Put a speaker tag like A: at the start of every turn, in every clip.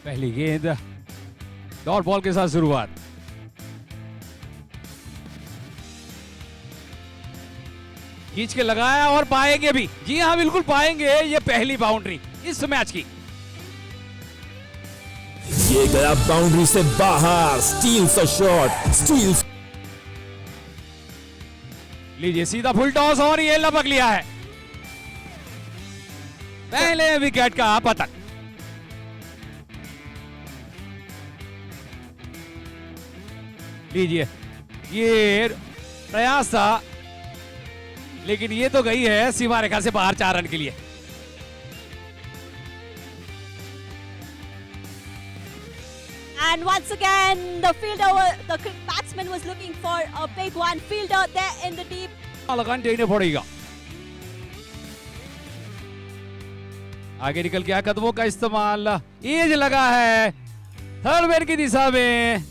A: पहली गेंद dot ball के साथ शुरुआत। खींच के लगाया और पाएंगे भी, जी हाँ बिल्कुल पाएंगे। ये पहली बाउंड्री इस मैच की।
B: ये गया बाउंड्री से बाहर, स्टील सा शॉट, स्टील।
A: लीजिए सीधा फुल टॉस और ये लपक लिया है। पहले विकेट का पतन। लीजिए ये प्रयास था, लेकिन ये तो गई है सीमा रेखा से बाहर 4 रन के लिए।
C: And once again, the batsman was looking for a big one. Fielder there in the deep.
A: लगान देने पड़ेगा। आगे निकल गया, कदमों का इस्तेमाल, एज लगा है थर्ड मैन की दिशा में।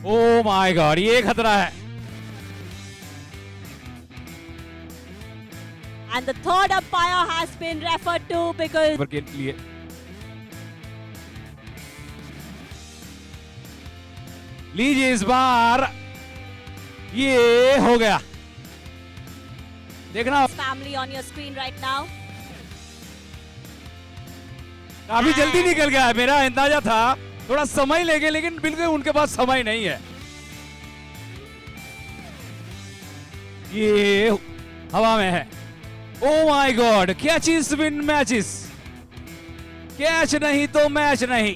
A: ओ माय गॉड, ये खतरा है।
C: And the third umpire has been referred to because
A: के लिए लीजिए इस बार ये हो गया। देखना
C: family on your screen right now.
A: काफी जल्दी निकल गया है, मेरा अंदाजा था थोड़ा समय लेंगे, लेकिन बिल्कुल उनके पास समय नहीं है। ये हवा में है। ओ my God, catches win matches. Catch नहीं तो मैच नहीं।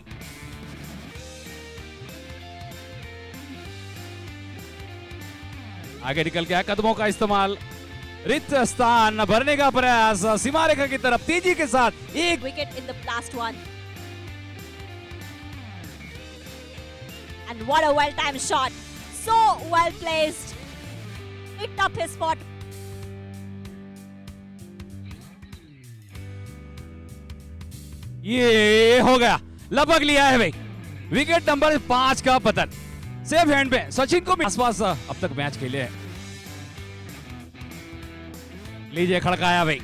A: आगे निकल गया, कदमों का इस्तेमाल, रिक्त स्थान भरने का प्रयास, सीमा रेखा की तरफ तेजी के साथ एक
C: Wicket in the last one. And what a well-timed shot. So well placed. Picked up his spot.
A: ये हो गया, लपक लिया है भाई। विकेट नंबर 5 का पतन। सेफ हैंड पे सचिन को आसपास अब तक मैच खेले हैं। लीजिए खड़काया भाई,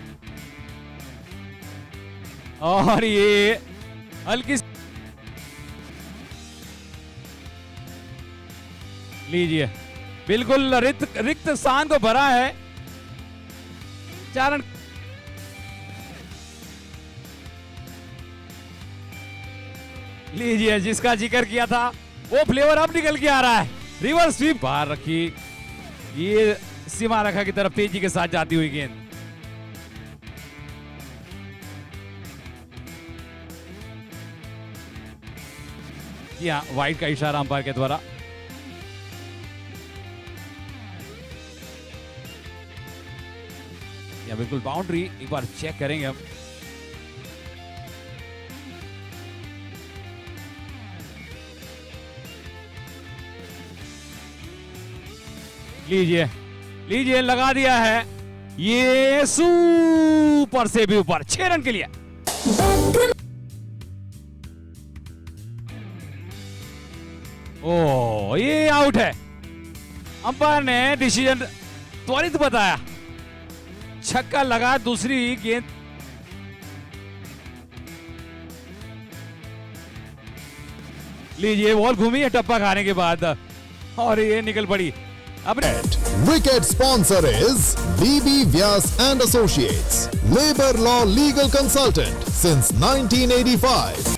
A: और ये हल्की लीजिए बिल्कुल रिक्त स्थान को भरा है। 4 रन। लीजिए जिसका जिक्र किया था वो फ्लेवर अब निकल के आ रहा है। रिवर्स स्वीप बाहर रखी, ये सीमा रेखा की तरफ तेजी के साथ जाती हुई गेंद। या वाइड का इशारा अंपायर के द्वारा। या बिल्कुल बाउंड्री, एक बार चेक करेंगे हम। लीजिए लीजिए लगा दिया है, ये सुपर से भी ऊपर 6 रन के लिए। ओ ये आउट है। अंपायर ने डिसीजन त्वरित बताया, छक्का लगा। दूसरी गेंद लीजिए, बॉल घूमी है टप्पा खाने के बाद और ये निकल पड़ी।
D: Wicket sponsor is BB Vyas and Associates, Labor Law Legal Consultant since 1985.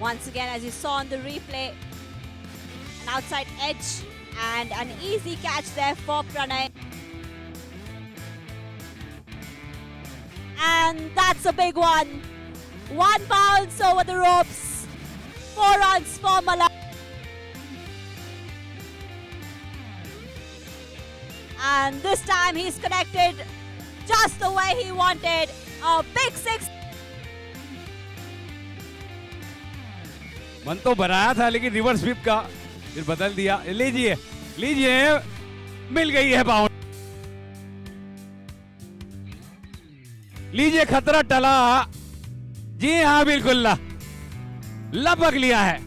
C: Once again, as you saw on the replay, an outside edge and an easy catch there for Pranay. And that's a big one. 1 bounce over the ropes. 4 runs for Malak. And this time he's connected just the way he wanted. A big 6.
A: मन तो बनाया था, लेकिन reverse sweep का फिर बदल दिया। लीजिए लीजिए मिल गई है बाउंड। लीजिए खतरा टला, जी हाँ बिल्कुल लपक लिया है।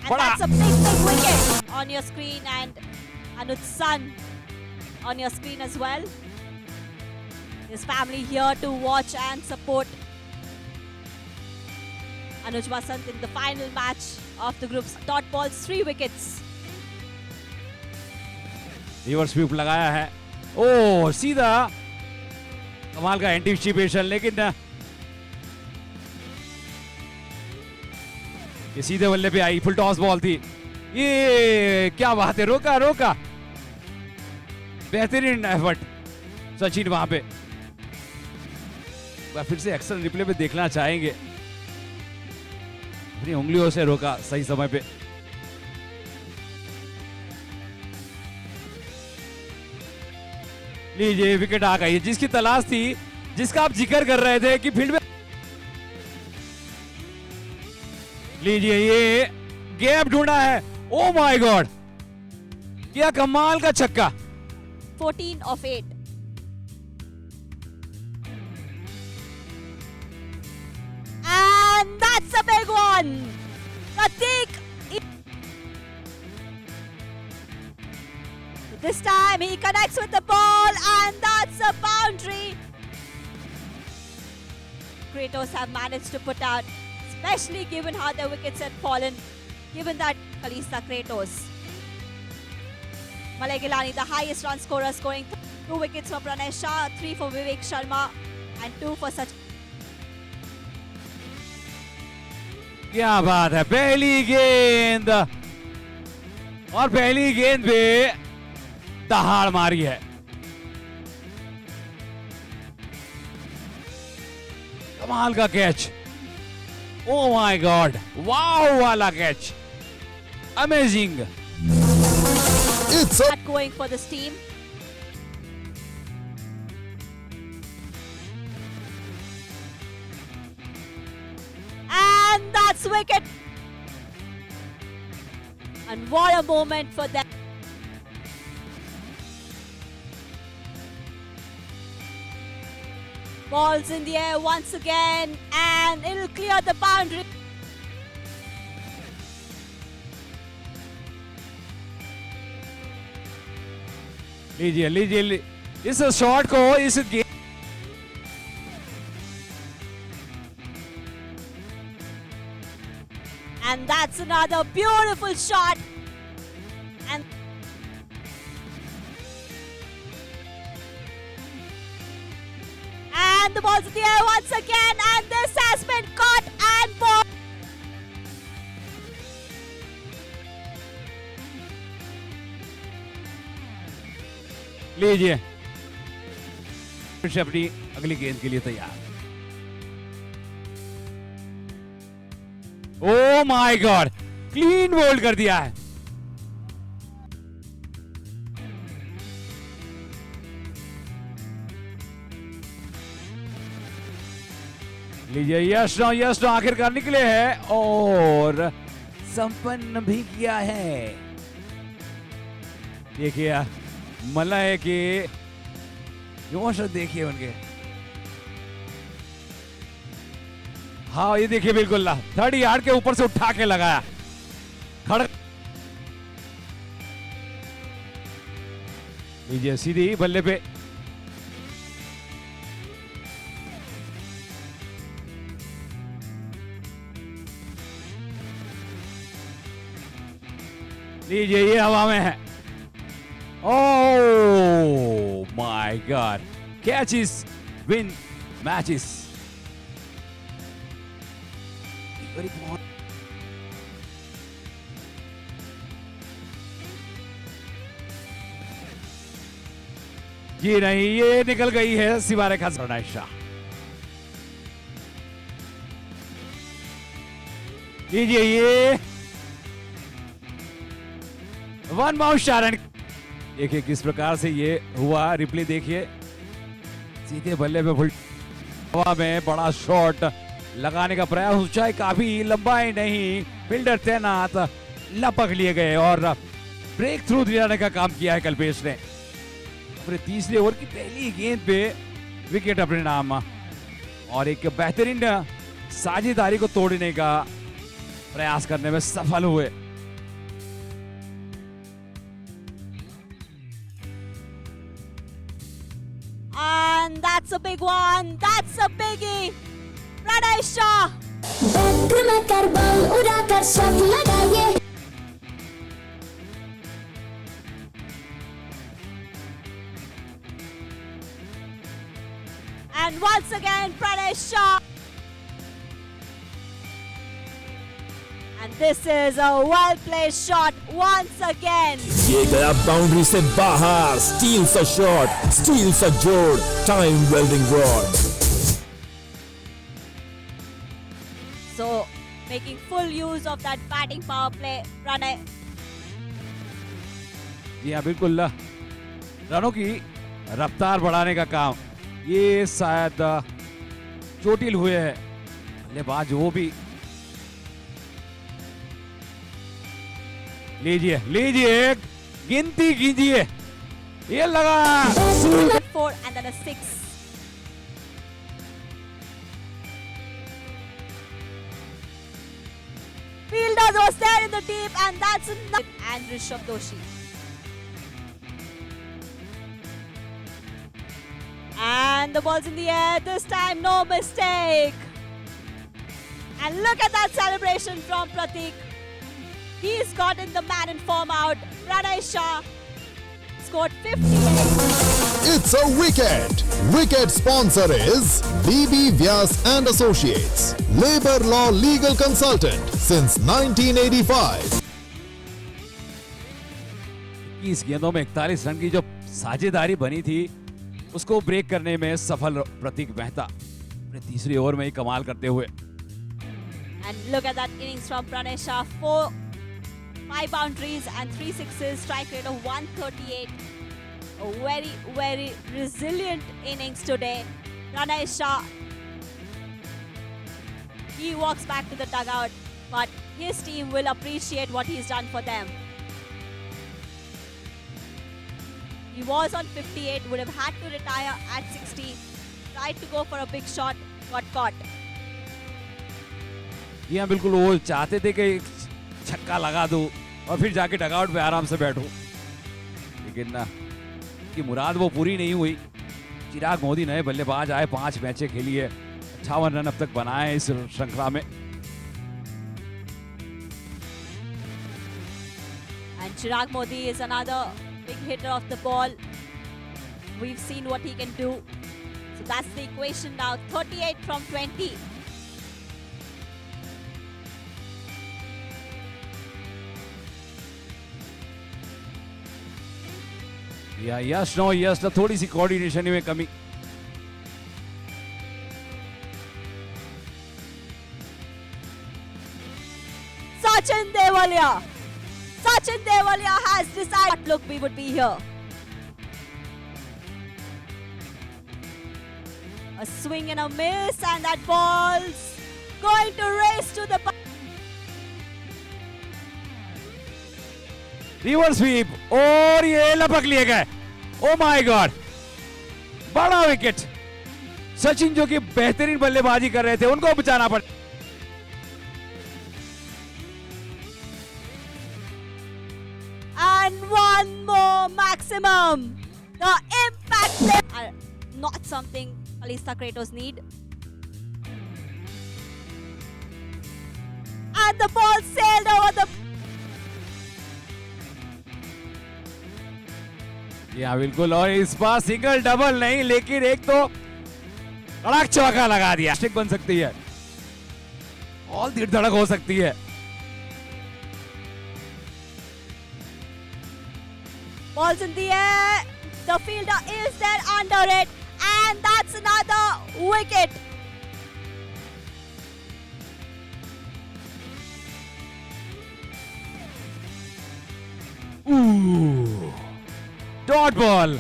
C: And that's a big wicket on your screen, and Anud's son on your screen as well. His family here to watch and support Anuj Vasant in the final match of the group's dot balls, 3 wickets.
A: Reverse sweep लगाया है, ओ सीधा कमाल का anticipation, लेकिन ये सीधे बल्ले पे आई, फुल टॉस बॉल थी, ये क्या बात है, रोका रोका, बेहतरीन एफर्ट सचिन वहां पे। फिर से एक्शन रिप्ले पे देखना चाहेंगे, अपनी उंगलियों से रोका सही समय पे। लीजिए विकेट आ गई, जिसकी तलाश थी, जिसका आप जिक्र कर रहे थे कि फील्ड में। लीजिए ये गैप ढूंढा है, ओ माय गॉड, क्या कमाल का छक्का।
C: 14 of 8. And that's a big one. Pratik. This time he connects with the ball and that's a boundary. Kratos have managed to put out, especially given how the wickets had fallen, given that Kalista Kratos. Malay Gilani, the highest run scorer, scoring 2 wickets for Pranay Shah, 3 for Vivek Sharma and 2 for Sachin.
A: क्या बात है, पहली गेंद और पहली गेंद पे दहाड़ मारी है। कमाल का कैच, ओ माय गॉड, वाव वाला catch, amazing.
D: It's a
C: Going for this team. And that's wicket. And what a moment for them. Balls in the air once again and it'll clear the boundary.
A: लीजिए लीजिए इस shot को, इस गेंद
C: And that's another beautiful shot. And the ball's in the air once again, and this has been caught and ball.
A: लीजिए फिर से अपनी अगली गेंद के लिए तैयार। ओ माय गॉड, क्लीन बोल्ड कर दिया है। लीजिए यश नो आखिरकार निकले हैं और संपन्न भी किया है। देखिए मलय के इमोशन देखिए उनके, हाँ ये देखिए बिल्कुल 30 यार्ड के ऊपर से उठा के लगाया खड़। लीजिए सीधी बल्ले पे, लीजिए ये हवा में है। Oh my God! Catches win matches. Very important. जी नहीं, ये निकल गई है सीमा रेखा से प्रणय शाह। लीजिए ये वन बाउंस चारण। देखिए किस प्रकार से ये हुआ, रिप्ले देखिए, सीधे बल्ले पे फुल हवा में बड़ा शॉट लगाने का प्रयास, ऊंचाई काफी, लंबाई नहीं, फील्डर तैनात, लपक लिए गए और ब्रेक थ्रू दिलाने का काम किया है कल्पेश ने। अपने तीसरे ओवर की पहली गेंद पे विकेट अपने नाम और एक बेहतरीन साझेदारी को तोड़ने का प्रयास करने में सफल हुए।
C: big one. That's a biggie. Pranay Shah.
E: Back में कर बॉल उड़ा कर शॉट लगाइए
C: And once again, Pranay Shah. And this is a well-placed shot once again.
B: ये गया बाउंड्री से बाहर स्टील सा शॉट स्टील सा जोड़ time welding rod
C: So, making full use of that batting power play, Pranay.
A: जी हाँ बिल्कुल रनों की रफ्तार बढ़ाने का काम ये शायद चोटिल हुए हैं बल्लेबाज वो भी लीजिए लीजिए गिनती कीजिए ये लगा
C: 4 and then a 6. Fielder was there in the deep, and that's enough. And Rishabh Doshi. And the ball's in the air. This time, no mistake. And look at that celebration from Pratik. He's gotten the man in form out. Pranay Shah scored 58.
D: It's a wicket. Wicket sponsor is BB Vyas and Associates, Labor Law Legal Consultant since 1985.
A: 21 गेंदों में 41 run की जो साझेदारी बनी थी उसको break करने में सफल प्रतीक मेहता अपने तीसरी ओवर में ही कमाल करते हुए
C: And look at that innings from Pranay Shah. 5 boundaries and 3 sixes. Strike rate of 138. A very, very resilient innings today. Pranay Shah. He walks back to the dugout, but his team will appreciate what he's done for them. He was on 58, would have had to retire at 60. Tried to go for a big shot, got caught.
A: जी हाँ बिल्कुल वो चाहते थे कि छक्का लगा दूं और फिर जाके डगआउट पे आराम से बैठूं लेकिन ना कि मुराद वो पूरी नहीं हुई चिराग मोदी नए बल्लेबाज आए 5 मैचें खेली है 58 रन अब तक बनाए इस श्रृंखला में
C: And Chirag Modi is another big hitter of the ball. We've seen what he can do. So that's the equation now. 38 from 20.
A: या यस नो थोड़ी सी कोऑर्डिनेशन में कमी
C: Sachin Devalia. Sachin Devalia has decided, look, we would be here. A swing and a miss, and that ball's going to race to the...
A: river sweep और ये लपक लिए गए oh my god बड़ा wicket Sachin जो कि बेहतरीन बल्लेबाजी कर रहे थे उनको बचाना पड़ा
C: And one more maximum. The impact are not something Kalista Kratos need. And the ball sailed over the...
A: या बिल्कुल और इस बार सिंगल डबल नहीं लेकिन एक तो कड़क चौका लगा दिया स्टिक बन सकती है और धीर धड़क हो सकती है
C: Ball's in the air. The fielder is there under it. And that's another wicket.
A: Ooh. Dot ball.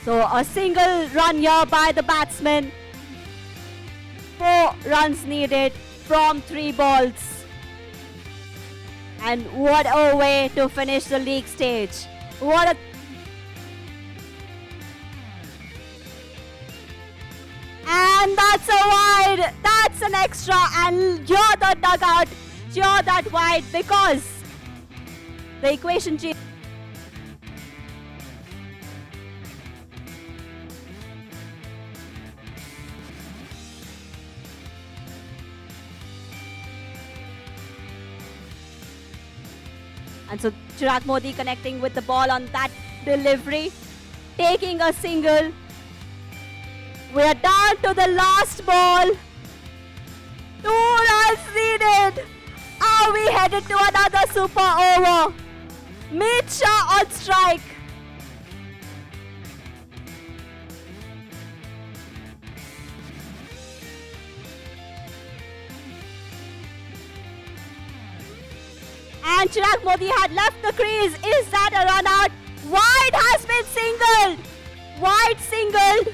C: So a single run here by the batsman. 4 runs needed from 3 balls. And what a way to finish the league stage. What a... And that's a wide. That's an extra. And you're the dugout. You're that wide because the equation change. And so Chirag Modi connecting with the ball on that delivery, taking a single. We are down to the last ball. 2 runs needed. Are we headed to another super over? Meet Shah on strike. And Chirag Modi had left the crease. Is that a run out? Wide has been singled. Wide singled.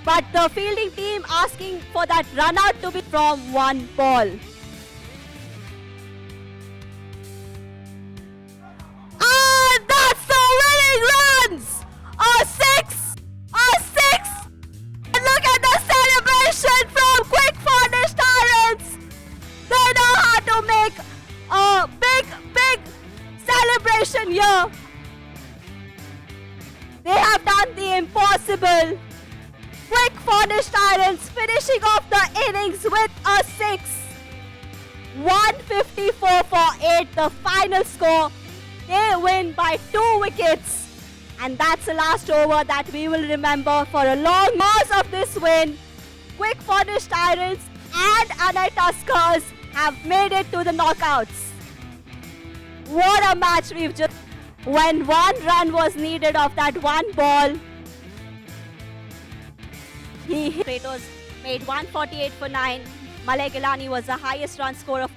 C: But the fielding team asking for that run out to be from 1 ball. And that's the winning runs! A 6! A 6! And look at the celebration from Quick Furnish Tyrants! They know how to make a big celebration here. They have done the impossible. Quick Furnish Tyrants finishing off the innings with a 6. 154 for 8, the final score. They win by 2 wickets. And that's the last over that we will remember for a long course of this win. Quick Furnish Tyrants and Anai Tuskers have made it to the knockouts. What a match we've just... When 1 run was needed off that 1 ball, Kratos made 148 for 9. Malay Gilani was the highest run score of